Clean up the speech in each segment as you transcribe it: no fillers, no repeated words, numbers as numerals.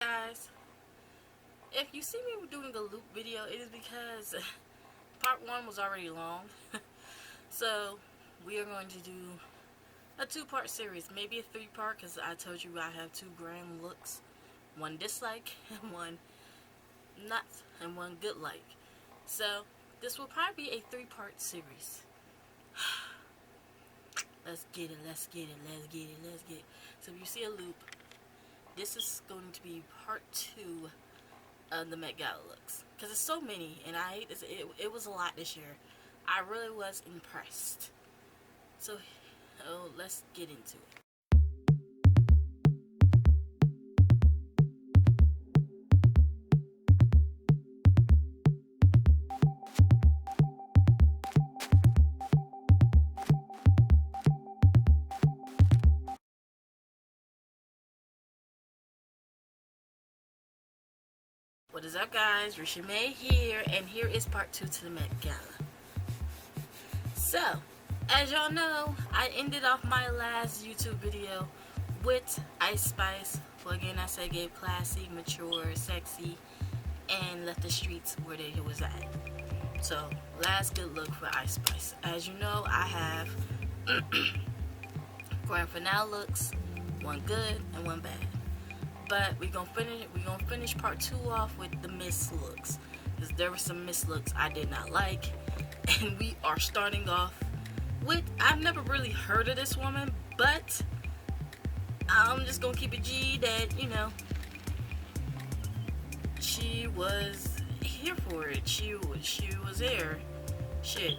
Guys, if you see me doing a loop video, it is because part 1 was already long. So we are going to do a 2-part series, maybe a 3-part, because I told you I have 2 grand looks, one dislike and one not, and one good like. So this will probably be a 3-part series. Let's get it. So if you see a loop, this is going to be part 2 of the Met Gala looks, because it's so many, and I hate this. It was a lot this year. I really was impressed. So let's get into it. What is up, guys? Risha May here, and here is part 2 to the Met Gala. So, as y'all know, I ended off my last YouTube video with Ice Spice. Well, again, I said gave classy, mature, sexy, and left the streets where they was at. So, last good look for Ice Spice. As you know, I have grand finale looks, one good and one bad. But we're gonna finish part 2 off with the missed looks, because there were some missed looks I did not like. And we are starting off with, I've never really heard of this woman, but I'm just gonna keep it G that, you know, she was here for it. She was there. Shit.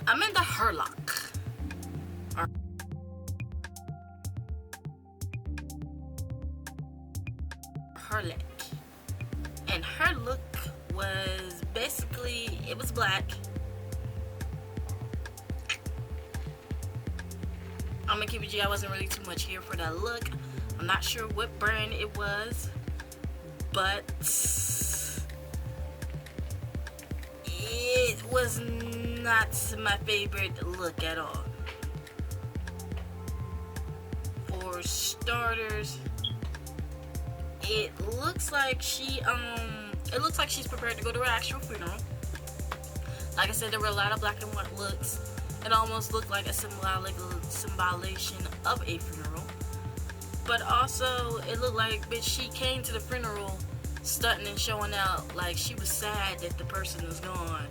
I'm in the Herlock. Her leg, and her look was basically, it was black. I'm gonna keep it G, I wasn't really too much here for that look. I'm not sure what brand it was, but it was not my favorite look at all. For starters, it looks like she's prepared to go to her actual funeral. Like I said, there were a lot of black and white looks. It almost looked like a symbolization of a funeral. But also, it looked like, bitch, she came to the funeral stunting and showing out like she was sad that the person was gone.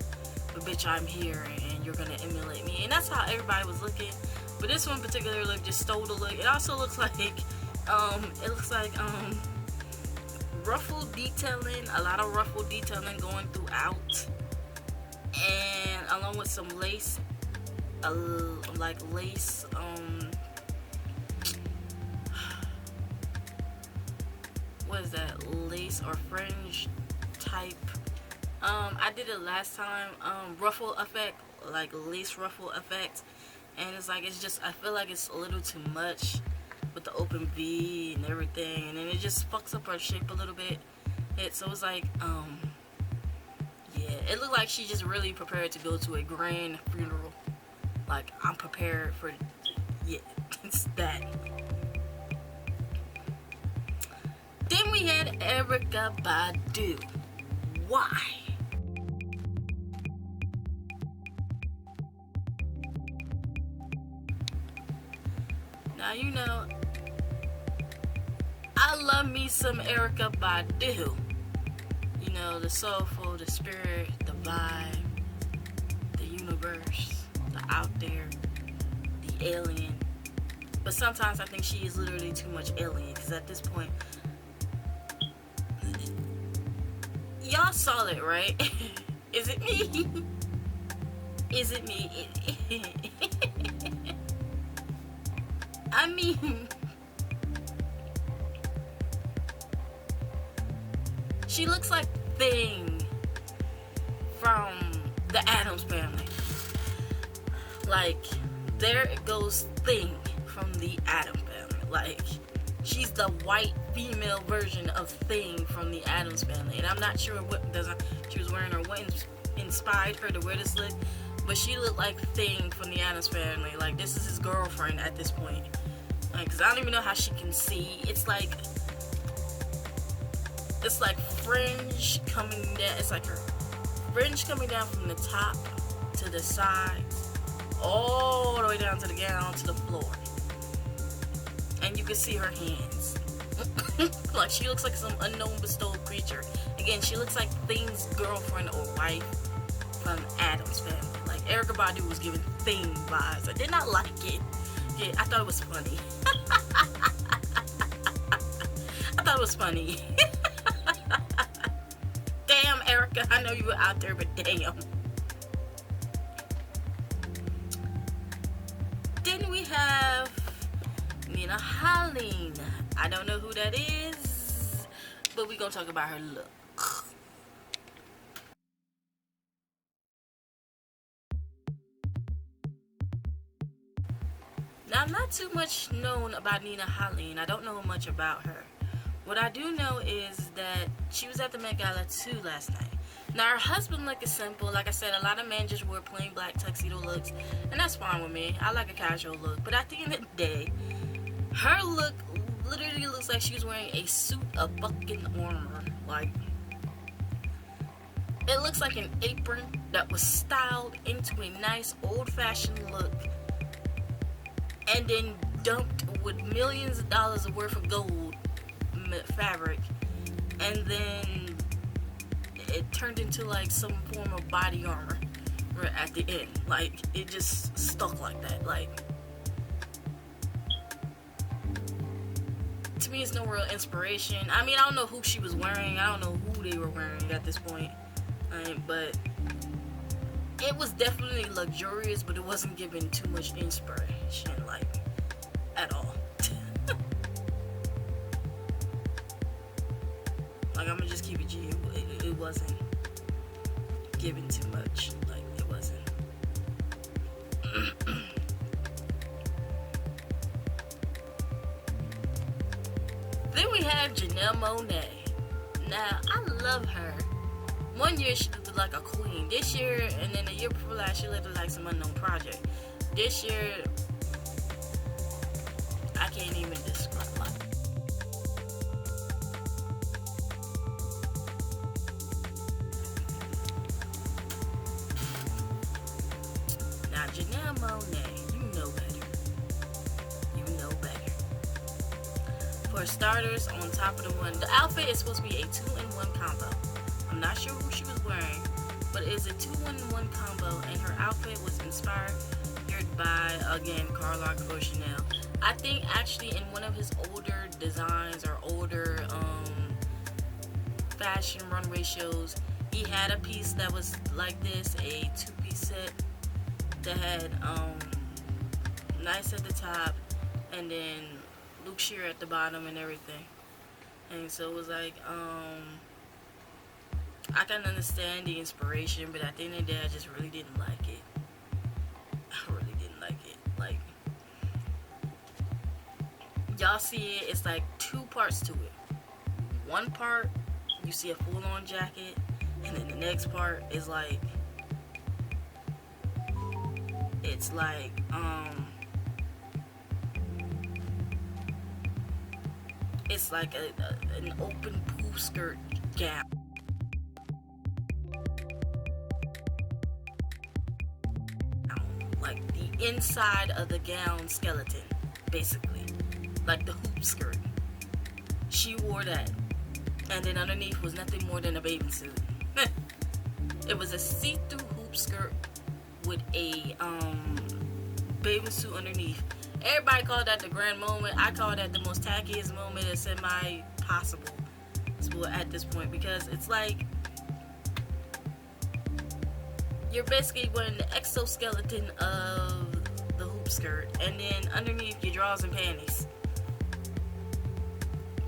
But bitch, I'm here and you're gonna emulate me. And that's how everybody was looking. But this one particular look just stole the look. It also looks like, ruffle detailing, a lot of ruffle detailing going throughout, and along with some lace, what is that, lace or fringe type. I did it last time, ruffle effect, like lace ruffle effect, and it's like, I feel like it's a little too much with the open V and everything, and then it just fucks up her shape a little bit. So it's like, yeah, it looked like she just really prepared to go to a grand funeral. Like, I'm prepared for, yeah, it's that. Then we had Erykah Badu. Why? Now, you know, I love me some Erykah Badu. You know, the soulful, the spirit, the vibe, the universe, the out there, the alien. But sometimes I think she is literally too much alien, because at this point, y'all saw it, right? Is it me? Is it me? I mean, she looks like Thing from the Addams Family. Like, there it goes Thing from the Addams Family. Like, she's the white female version of Thing from the Addams Family. And I'm not sure what she was wearing or what inspired her to wear this look, but she looked like Thing from the Addams Family. Like, this is his girlfriend at this point. because I don't even know how she can see. It's like fringe coming down. It's like her fringe coming down from the top to the sides, all the way down to the gown, to the floor. And you can see her hands. Like, she looks like some unknown bestowed creature. Again, she looks like Thing's girlfriend or wife from Addams Family. Like, Erykah Badu was giving Thing vibes. I did not like it. Yeah, I thought it was funny. I thought it was funny. Damn, Erykah, I know you were out there, but damn. Then we have Nina Holling. I don't know who that is, but we're gonna talk about her look. Now, I'm not too much known about Nina Holling. I don't know much about her. What I do know is that she was at the Met Gala 2 last night. Now, her husband look is simple. Like I said, a lot of men just wear plain black tuxedo looks, and that's fine with me. I like a casual look. But at the end of the day, her look literally looks like she was wearing a suit of fucking armor. Like, it looks like an apron that was styled into a nice old-fashioned look and then dumped with millions of dollars worth of gold fabric, and then it turned into like some form of body armor right at the end. Like, it just stuck like that. Like, to me, it's no real inspiration. I mean, I don't know who she was wearing. I don't know who they were wearing at this point. But it was definitely luxurious, but it wasn't giving too much inspiration, like, at all. Like, I'm gonna just keep it G. It wasn't giving too much. Like, it wasn't. Then we have Janelle Monáe. Now, I love her. One year she looked like a queen. This year, and then the year before last, she looked like some unknown project. This year, I can't even describe it. Now, Janelle Monáe, you know better. You know better. For starters, on top of the outfit is supposed to be a 2-in-1 combo. I'm not sure who she was wearing, but it's a 2-in-1 combo, and her outfit was inspired by, again, Karl Lagerfeld Chanel. I think actually in one of his older designs or older fashion runway shows, he had a piece that was like this, a 2-piece set that had nice at the top and then Luke Shear at the bottom and everything. And so it was like, I can understand the inspiration, but at the end of the day, I just really didn't like it. I really didn't like it. Like, y'all see it, it's like 2 parts to it. One part, you see a full-on jacket, and then the next part is like, it's like, it's like an open poof skirt gown. Like the inside of the gown skeleton, basically. Like the hoop skirt. She wore that. And then underneath was nothing more than a bathing suit. It was a see-through hoop skirt with a bathing suit underneath. Everybody called that the grand moment. I call that the most tackiest moment that's semi-possible at this point, because it's like you're basically wearing the exoskeleton of the hoop skirt, and then underneath your drawers and panties.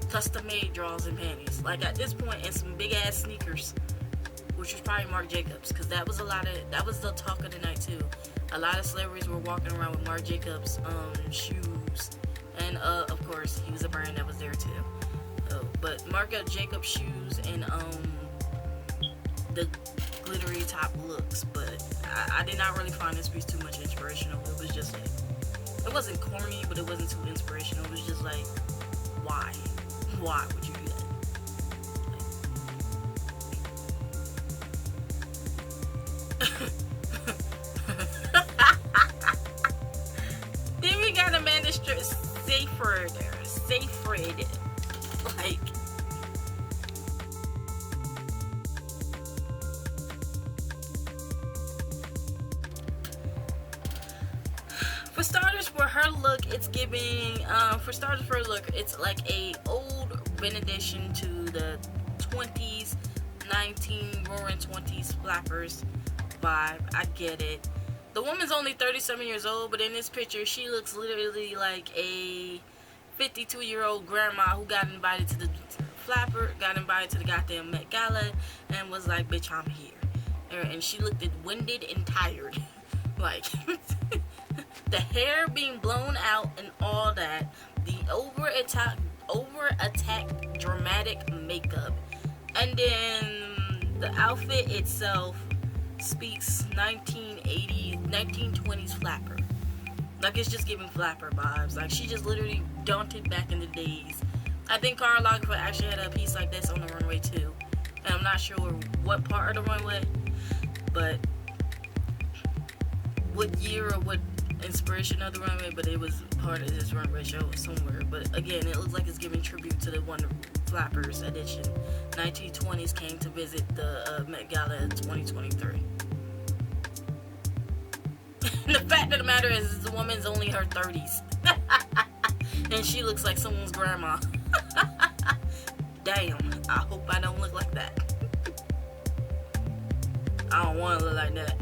Custom made drawers and panties. Like at this point, and some big ass sneakers, which was probably Marc Jacobs, because that was the talk of the night too. A lot of celebrities were walking around with Marc Jacobs shoes, and of course he was a brand that was there too. But Marc Jacobs shoes and the glittery top looks, but I did not really find this piece too much inspirational. It was just like, it wasn't corny, but it wasn't too inspirational. It was just like, why? Why would you do that? Then we got Amanda Seyfried. Like, for starters, for her look, it's giving. It's like a old rendition to the 20s, roaring 20s flappers vibe. I get it. The woman's only 37 years old, but in this picture, she looks literally like a 52-year-old grandma who got invited to the goddamn Met Gala and was like, bitch, I'm here. And she looked winded and tired. Like, the hair being blown out and all that. The over-attack dramatic makeup. And then the outfit itself speaks 1920s flapper. Like, it's just giving flapper vibes. Like, she just literally daunted back in the days. I think Karl Lagerfeld actually had a piece like this on the runway too. And I'm not sure what part of the runway, but what year or what inspiration of the runway, but it was part of this runway show somewhere. But again, it looks like it's giving tribute to the Wonder Flappers edition. 1920s came to visit the Met Gala in 2023. The fact of the matter is the woman's only her 30s. And she looks like someone's grandma. Damn, I hope I don't look like that. I don't want to look like that.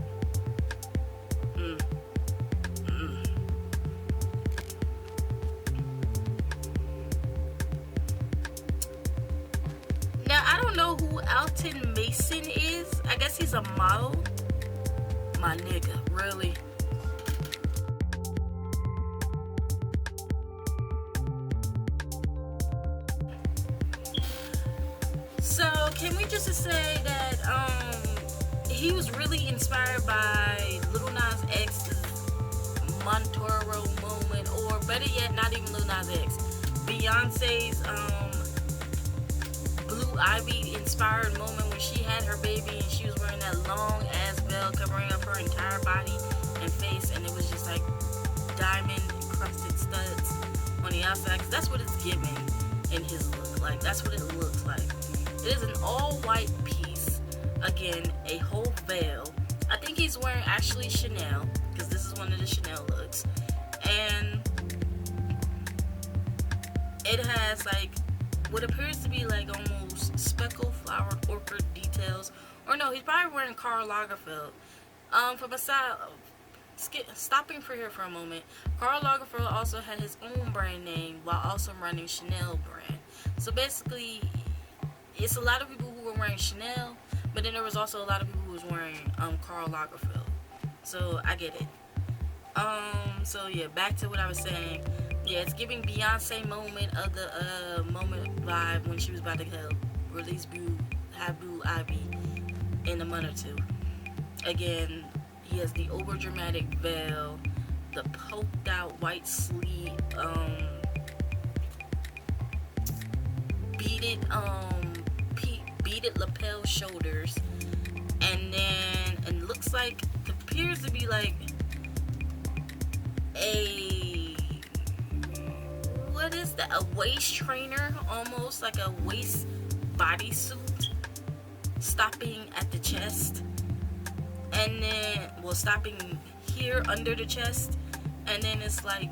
Now, I don't know who Alton Mason is. I guess he's a model. My nigga, really? So, can we just say that he was really inspired by Lil Nas X's Montoro moment, or better yet, not even Lil Nas X, Beyonce's Blue Ivy inspired moment when she had her baby and she was wearing that long ass veil covering up her entire body and face, and it was just like diamond encrusted studs on the outside. 'Cause that's what it's giving in his look. Like, that's what it looks like. It is an all-white piece. Again, a whole veil. I think he's wearing actually Chanel, because this is one of the Chanel looks. And it has like what appears to be like almost speckled flowered orchid details. Or no, he's probably wearing Karl Lagerfeld. From a side, stopping for here for a moment, Karl Lagerfeld also had his own brand name while also running Chanel brand. So basically, it's a lot of people who were wearing Chanel, but then there was also a lot of people who was wearing Karl Lagerfeld. So I get it. So yeah, back to what I was saying. Yeah, it's giving Beyonce moment of the moment vibe when she was about to release Blue Ivy in a month or two. Again, he has the over dramatic veil, the poked out white sleeve, beaded lapel shoulders, and then it looks like, it appears to be like a waist trainer, almost like a waist bodysuit, stopping at the chest, and then, well, stopping here under the chest, and then it's like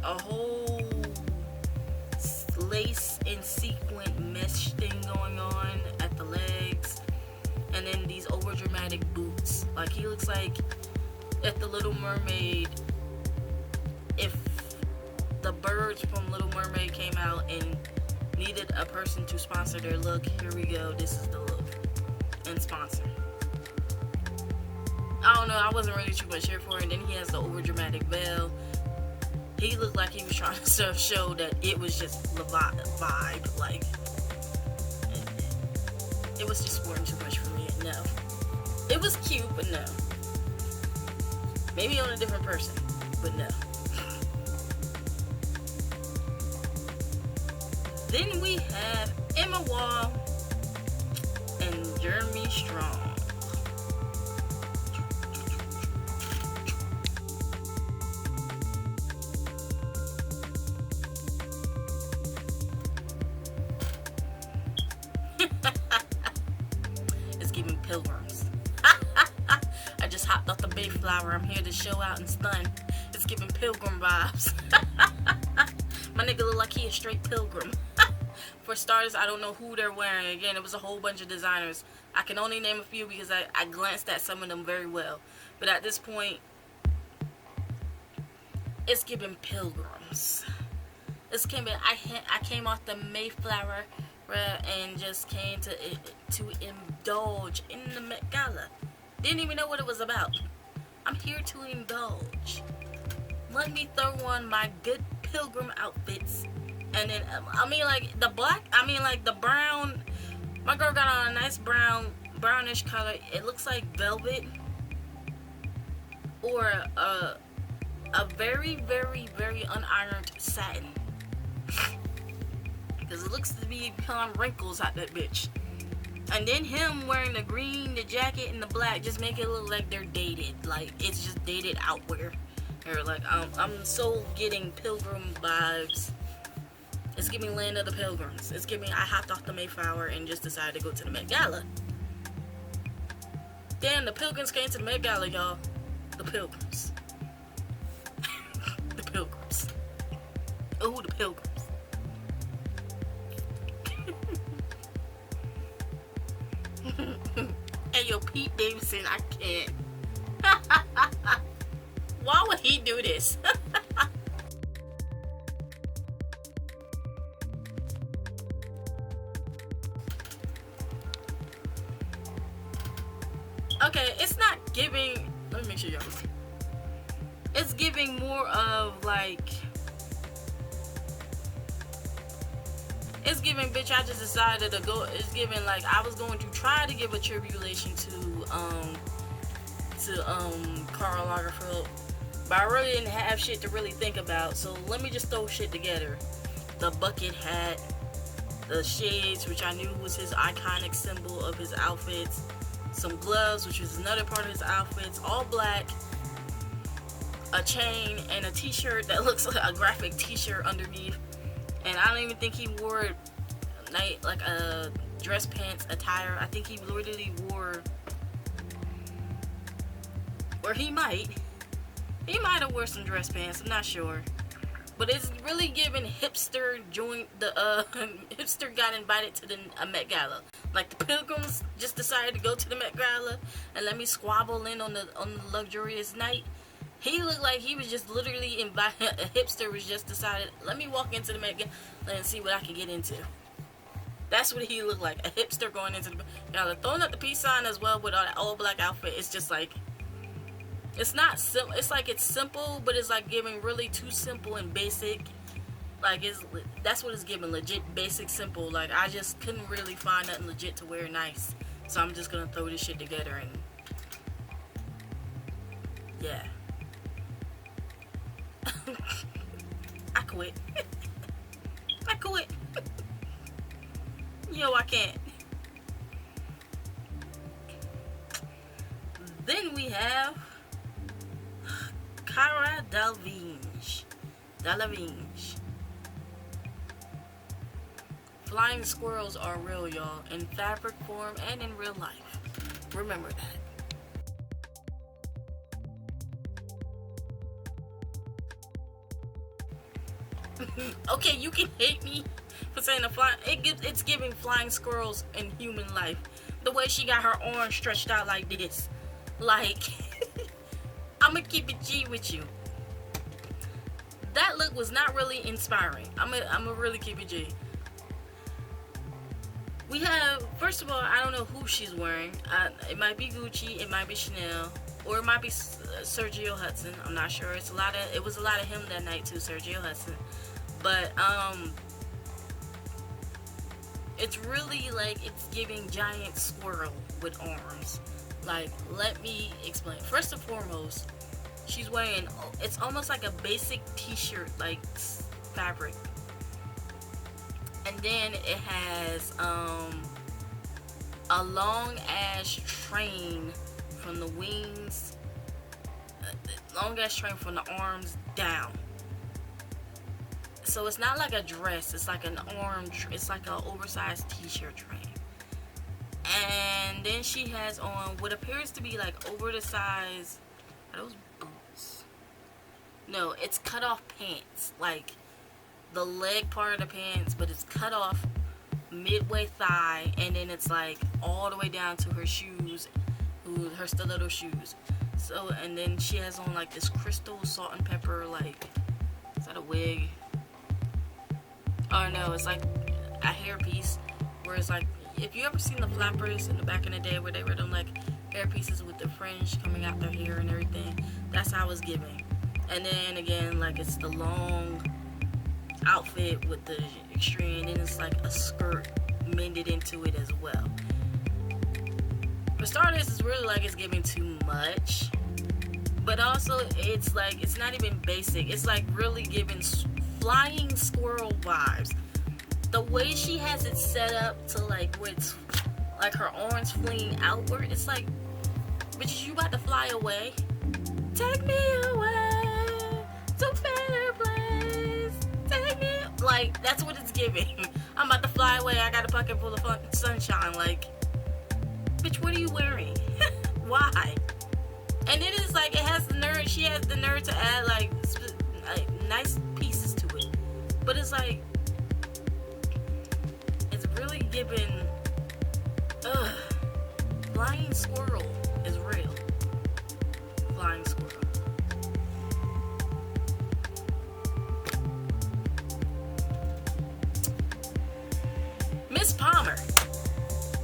a whole lace and sequin mesh thing going on at the legs, and then these over dramatic boots. Like, he looks like at the Little Mermaid, if the birds from Little Mermaid came out and needed a person to sponsor their look, here we go, this is the look, and sponsor. I don't know, I wasn't really too much here for it. And then he has the over dramatic veil. He looked like he was trying to show that it was just the vibe. Like, it was just sporting too much for me. No. It was cute, but no. Maybe on a different person, but no. Then we have Emma Wall and Jeremy Strong. It's giving pilgrims. I just hopped off the Mayflower. I'm here to show out and stun. It's giving pilgrim vibes. My nigga look like he a straight pilgrim. For starters, I don't know who they're wearing. Again, it was a whole bunch of designers. I can only name a few because I glanced at some of them very well. But at this point, it's giving pilgrims. It's giving. I came off the Mayflower and just came to indulge in the Met Gala. Didn't even know what it was about. I'm here to indulge. Let me throw on my good pilgrim outfits. And then, like the black, like the brown. My girl got on a nice brownish color. It looks like velvet. Or a very, very, very unironed satin. Because it looks to be becoming wrinkles out that bitch. And then him wearing the green, the jacket, and the black just make it look like they're dated. Like, it's just dated outwear. Or like, I'm so getting pilgrim vibes. It's giving Land of the Pilgrims. It's giving I hopped off the Mayflower and just decided to go to the Met Gala. Damn, the Pilgrims came to the Met Gala, y'all. The Pilgrims. The Pilgrims. Oh, the Pilgrims. Hey, yo, Pete Davidson, I can't. Why would he do this? Okay, it's not giving. Let me make sure y'all. It's giving more of like. It's giving, bitch, I just decided to go. It's giving like I was going to try to give a tribulation to Karl Lagerfeld, but I really didn't have shit to really think about. So let me just throw shit together. The bucket hat, the shades, which I knew was his iconic symbol of his outfits. Some gloves, which was another part of his outfits, all black. A chain and a t-shirt that looks like a graphic t-shirt underneath. And I don't even think he wore like a dress pants attire. I think he literally wore, or he might have wore some dress pants. I'm not sure, but it's really giving hipster joint. The hipster got invited to the Met Gala. Like the Pilgrims just decided to go to the Met Gala and let me squabble in on the luxurious night. He looked like he was just literally invited. A hipster was just decided, let me walk into the Met Gala and see what I can get into. That's what he looked like. A hipster going into the Met Gala. Throwing up the peace sign as well with that all black outfit. It's just like, it's not simple. It's like it's simple, but it's like giving really too simple and basic. Like, that's what it's giving. Legit, basic, simple. Like, I just couldn't really find nothing legit to wear nice. So I'm just going to throw this shit together and, yeah. I quit. I quit. Yo, I can't. Then we have Cara Delevingne. Flying squirrels are real, y'all, in fabric form and in real life. Remember that. Okay, you can hate me for saying the flying. It's giving flying squirrels in human life. The way she got her arms stretched out like this, like I'ma keep it G with you. That look was not really inspiring. I'ma really keep it G. We have, first of all, I don't know who she's wearing. It might be Gucci, it might be Chanel, or it might be Sergio Hudson. I'm not sure. It was a lot of him that night too, Sergio Hudson. But it's really like it's giving giant squirrel with arms. Like, let me explain. First and foremost, she's wearing, it's almost like a basic t-shirt like fabric. And then it has a long ass train from the wings, long ass train from the arms down. So it's not like a dress, it's like an it's like an oversized t-shirt train. And then she has on what appears to be like over the size, are those boots? No, it's cut off pants, like the leg part of the pants, but it's cut off midway thigh, and then it's like all the way down to her shoes, her stiletto shoes. So, and then she has on like this crystal salt and pepper, like, is that a wig? Oh no, it's like a hairpiece, where it's like, if you ever seen the flappers in the back in the day where they were them like hairpieces with the fringe coming out their hair and everything, that's how it's giving. And then again, like, it's the long outfit with the extreme, and it's like a skirt mended into it as well. For starters, it's really like it's giving too much, but also it's like it's not even basic. It's like really giving flying squirrel vibes. The way she has it set up to like where it's like her arms fleeing outward, it's like, bitch, you about to fly away? Take me away to a better place. Take me, like, that's what it's giving. I'm about to fly away. I got a pocket full of sunshine. Like, bitch, what are you wearing? Why? And it is like, it has the nerve. She has the nerve to add like nice pieces to it, but it's like, it's really giving. Flying squirrel is real. Flying squirrel. Miss Palmer,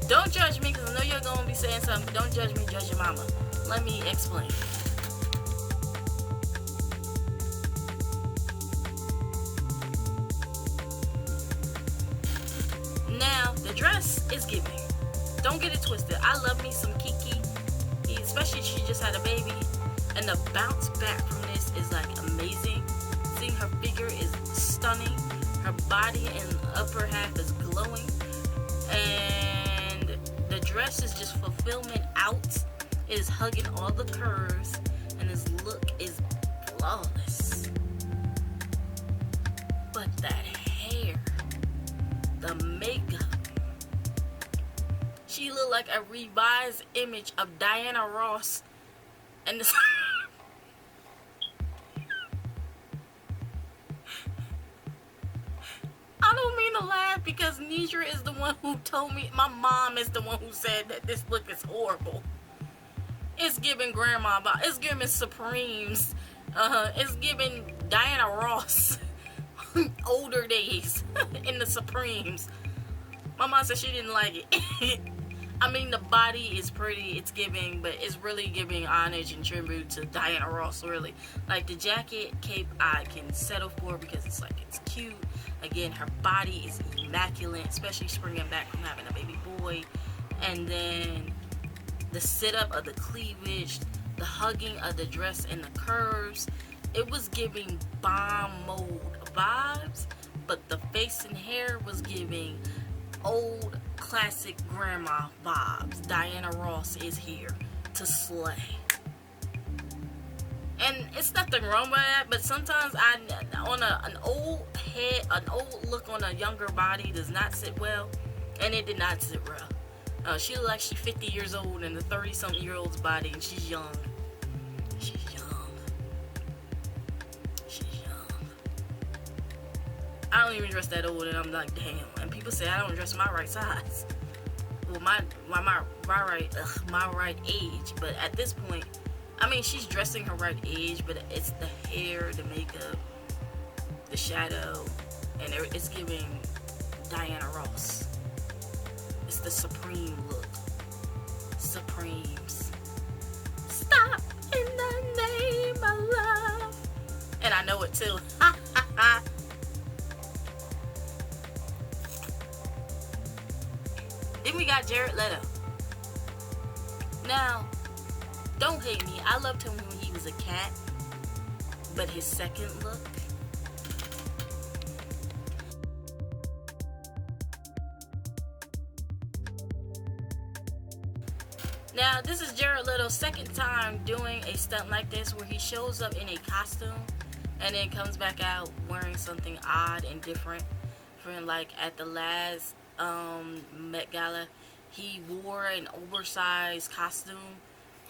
don't judge me, because I know you're going to be saying something. Don't judge me, judge your mama. Let me explain. Now, the dress is giving. Don't get it twisted. I love me some Kiki, especially she just had a baby, and the bounce back from this is like amazing. Seeing her figure is stunning. Her body and upper half is glowing, and the dress is just fulfillment out. It is hugging all the curves, and this look is flawless. But that hair, the makeup, she looked like a revised image of Diana Ross, and this I don't mean to laugh, because Nidra is the one who told me, my mom is the one who said that this look is horrible. It's giving grandma, it's giving Supremes, it's giving Diana Ross older days in the Supremes. My mom said she didn't like it. I mean, the body is pretty, it's giving, but it's really giving homage and tribute to Diana Ross, really. Like, the jacket, cape, I can settle for, because it's like, it's cute. Again, her body is immaculate, especially springing back from having a baby boy. And then the sit-up of the cleavage, the hugging of the dress and the curves. It was giving bomb mode vibes, but the face and hair was giving old classic grandma vibes. Diana Ross is here to slay. And it's nothing wrong with that, but sometimes an old head, an old look on a younger body does not sit well, and it did not sit well. She looked like she's 50 years old in a 30-something-year-old's body, and she's young. She's young. She's young. I don't even dress that old, and I'm like, damn. And people say I don't dress my right size. Well, my right age, but at this point, I mean, she's dressing her right age, but it's the hair, the makeup, the shadow, and it's giving Diana Ross. It's the Supreme look. Supremes. Stop in the name of love. And I know it too. Then we got Jared Leto. Now, don't hate me. I loved him when he was a cat. But his second look, Now, this is Jared Leto's second time doing a stunt like this, where he shows up in a costume and then comes back out wearing something odd and different. From like at the last Met Gala, he wore an oversized costume,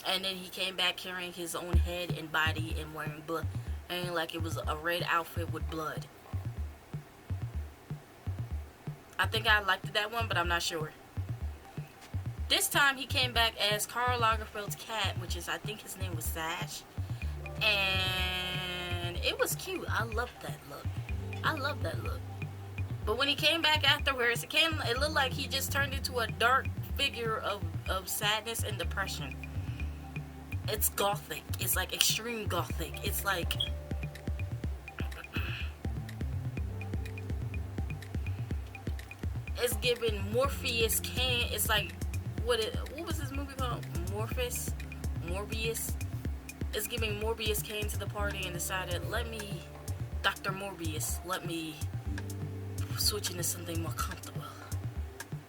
and then he came back carrying his own head and body and wearing blood, and like it was a red outfit with blood. I think I liked that one, but I'm not sure. This time he came back as Karl Lagerfeld's cat, which is, I think his name was Sash, and it was cute. I loved that look. But when he came back afterwards, it looked like he just turned into a dark figure of sadness and depression. It's gothic. It's like extreme gothic. It's like it's giving Morpheus Kane. It's like what was this movie called? Morbius. It's giving Morbius came to the party and decided, Dr. Morbius, let me switch into something more comfortable.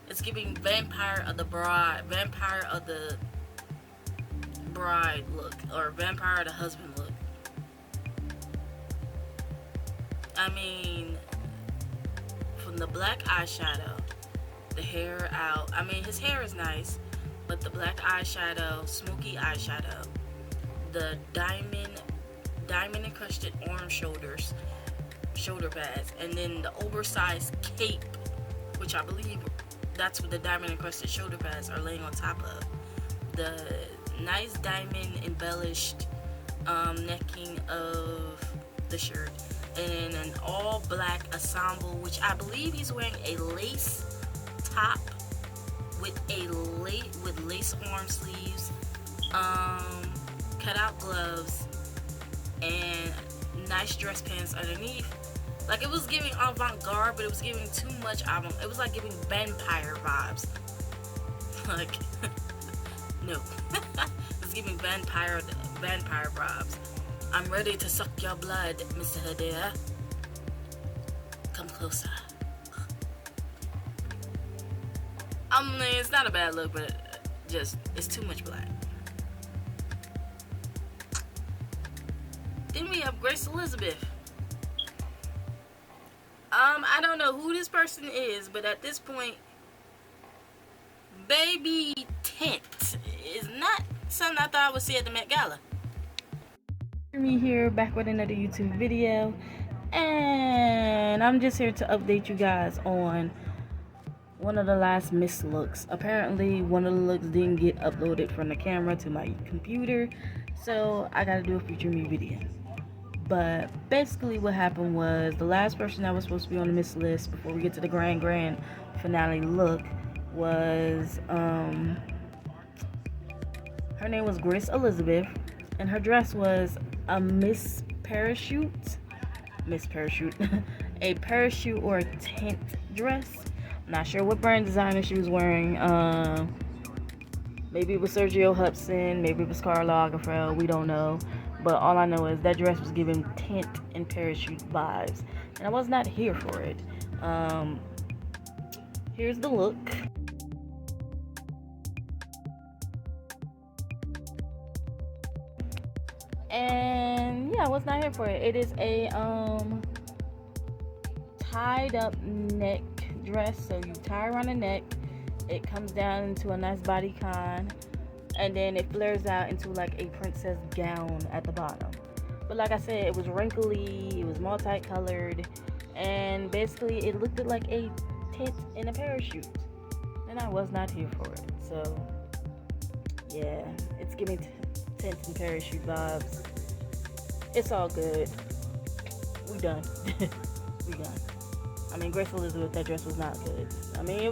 It's giving Vampire of the Bride look, or Vampire of the Husband look. I mean, from the black eyeshadow, the hair out. I mean, his hair is nice, but the black eyeshadow, smoky eyeshadow, the diamond encrusted orange shoulder pads, and then the oversized cape, which I believe that's what the diamond encrusted shoulder pads are laying on top of. The nice diamond embellished necking of the shirt, and then an all black ensemble, which I believe he's wearing a lace top with lace arm sleeves, cut out gloves, and nice dress pants underneath. Like, it was giving avant-garde, but it was giving too much it was like giving vampire vibes. Like, no. It was giving vampire vibes. I'm ready to suck your blood, Mr. Hadea. Come closer. I mean, it's not a bad look, but just, it's too much black. Then we have Grace Elizabeth. I don't know who this person is, but at this point, baby tint is not something I thought I would see at the Met Gala. Me here, back with another YouTube video, and I'm just here to update you guys on one of the last missed looks. Apparently, one of the looks didn't get uploaded from the camera to my computer, so I gotta do a future me video. But basically what happened was, the last person that was supposed to be on the miss list before we get to the grand finale look was her name was Grace Elizabeth, and her dress was a Miss Parachute a parachute or a tent dress. Not sure what brand designer she was wearing. Maybe it was Sergio Hudson, maybe it was Karl Lagerfeld, we don't know. But all I know is that dress was giving tent and parachute vibes, and I was not here for it. Here's the look. And yeah, I was not here for it. It is a tied up neck dress, so you tie around the neck, it comes down into a nice bodycon, and then it flares out into like a princess gown at the bottom. But like I said, it was wrinkly, it was multicolored, and basically it looked like a tent and a parachute, and I was not here for it. So yeah, it's giving tent and parachute vibes. It's all good. We done. We done. I mean, Grace Elizabeth, that dress was not good. I mean,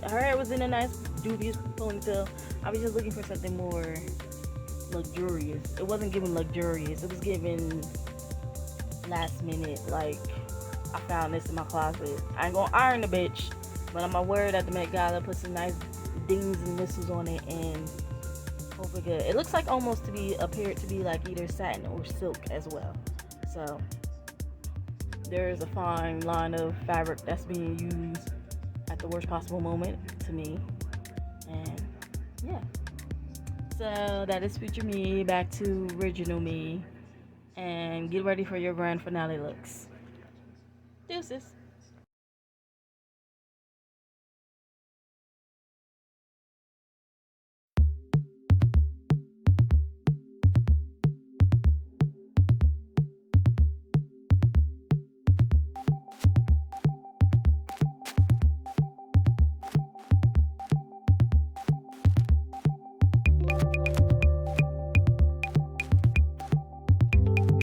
her hair was in a nice dubious ponytail. I was just looking for something more luxurious. It wasn't giving luxurious. It was giving last minute, like, I found this in my closet. I ain't gonna iron the bitch, but I'm gonna wear it at the Met Gala, put some nice dings and whistles on it, and hope it good. It looks like almost appeared to be like either satin or silk as well. So there is a fine line of fabric that's being used at the worst possible moment to me. And yeah, So that is future me back to original me. And get ready for your grand finale looks. Deuces.